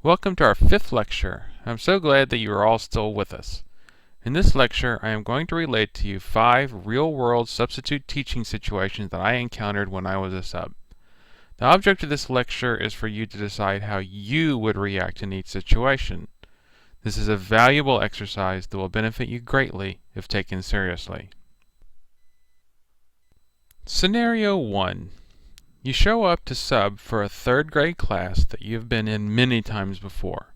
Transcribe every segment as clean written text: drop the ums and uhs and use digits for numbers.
Welcome to our fifth lecture. I'm so glad that you are all still with us. In this lecture, I am going to relate to you 5 real-world substitute teaching situations that I encountered when I was a sub. The object of this lecture is for you to decide how you would react in each situation. This is a valuable exercise that will benefit you greatly if taken seriously. Scenario 1. You show up to sub for a 3rd grade class that you have been in many times before.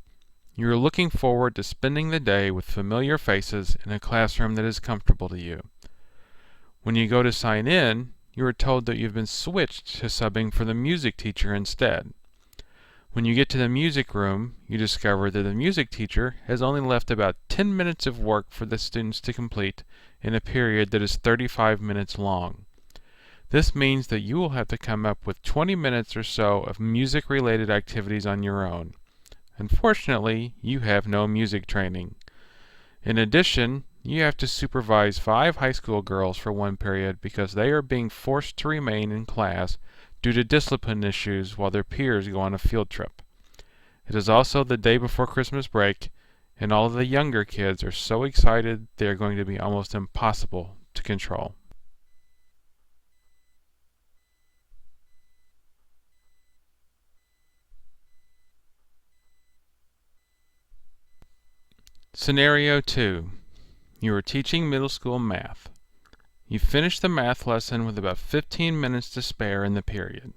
You are looking forward to spending the day with familiar faces in a classroom that is comfortable to you. When you go to sign in, you are told that you've been switched to subbing for the music teacher instead. When you get to the music room, you discover that the music teacher has only left about 10 minutes of work for the students to complete in a period that is 35 minutes long. This means that you will have to come up with 20 minutes or so of music-related activities on your own. Unfortunately, you have no music training. In addition, you have to supervise 5 high school girls for one period because they are being forced to remain in class due to discipline issues while their peers go on a field trip. It is also the day before Christmas break, and all of the younger kids are so excited they are going to be almost impossible to control. Scenario 2. You are teaching middle school math. You finish the math lesson with about 15 minutes to spare in the period.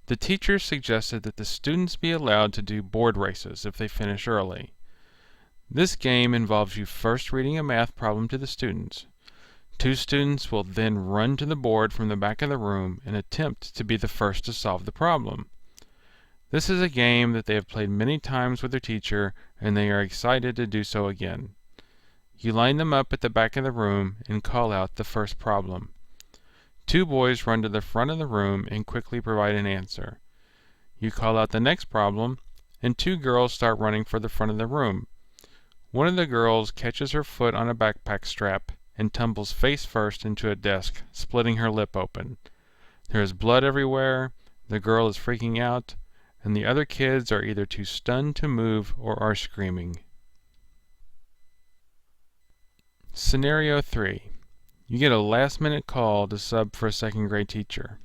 The teacher suggested that the students be allowed to do board races if they finish early. This game involves you first reading a math problem to the students. 2 students will then run to the board from the back of the room and attempt to be the first to solve the problem. This is a game that they have played many times with their teacher, and they are excited to do so again. You line them up at the back of the room and call out the first problem. 2 boys run to the front of the room and quickly provide an answer. You call out the next problem, and 2 girls start running for the front of the room. One of the girls catches her foot on a backpack strap and tumbles face first into a desk, splitting her lip open. There is blood everywhere, the girl is freaking out, and the other kids are either too stunned to move or are screaming. Scenario 3. You get a last-minute call to sub for a 2nd grade teacher.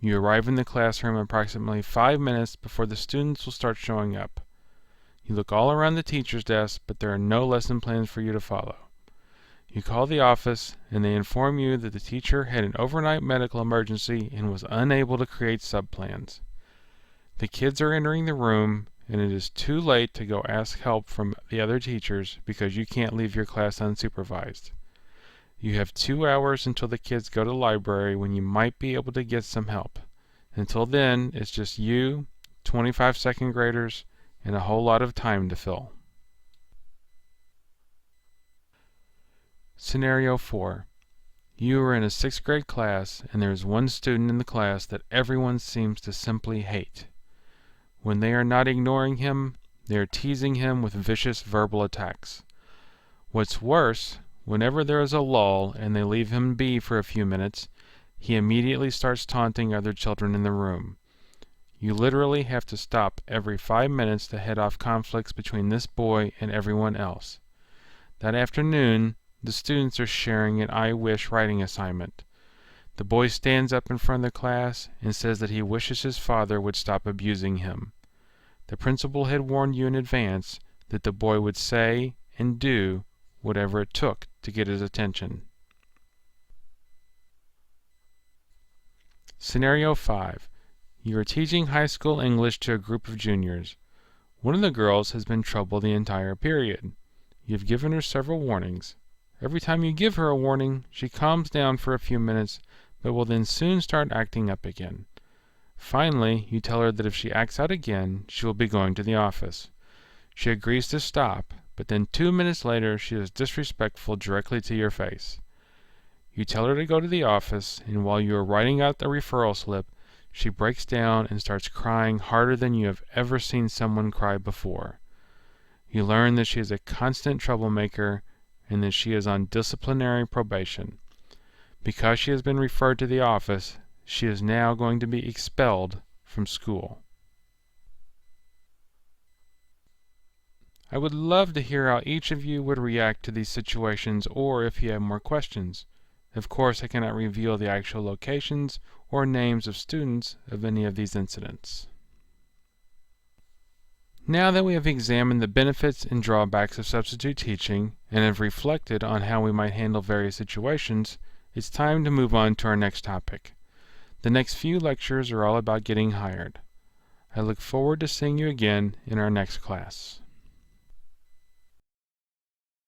You arrive in the classroom approximately 5 minutes before the students will start showing up. You look all around the teacher's desk, but there are no lesson plans for you to follow. You call the office, and they inform you that the teacher had an overnight medical emergency and was unable to create sub-plans. The kids are entering the room, and it is too late to go ask help from the other teachers because you can't leave your class unsupervised. You have 2 hours until the kids go to the library when you might be able to get some help. Until then, it's just you, 25 2nd graders, and a whole lot of time to fill. Scenario 4. You are in a 6th grade class, and there is one student in the class that everyone seems to simply hate. When they are not ignoring him, they are teasing him with vicious verbal attacks. What's worse, whenever there is a lull and they leave him be for a few minutes, he immediately starts taunting other children in the room. You literally have to stop every 5 minutes to head off conflicts between this boy and everyone else. That afternoon, the students are sharing an I wish writing assignment. The boy stands up in front of the class and says that he wishes his father would stop abusing him. The principal had warned you in advance that the boy would say and do whatever it took to get his attention. Scenario 5. You are teaching high school English to a group of juniors. One of the girls has been trouble the entire period. You have given her several warnings. Every time you give her a warning, she calms down for a few minutes, but will then soon start acting up again. Finally, you tell her that if she acts out again, she will be going to the office. She agrees to stop, but then 2 minutes later she is disrespectful directly to your face. You tell her to go to the office, and while you are writing out the referral slip, she breaks down and starts crying harder than you have ever seen someone cry before. You learn that she is a constant troublemaker and that she is on disciplinary probation. Because she has been referred to the office, she is now going to be expelled from school. I would love to hear how each of you would react to these situations, or if you have more questions. Of course, I cannot reveal the actual locations or names of students of any of these incidents. Now that we have examined the benefits and drawbacks of substitute teaching and have reflected on how we might handle various situations, it's time to move on to our next topic. The next few lectures are all about getting hired. I look forward to seeing you again in our next class.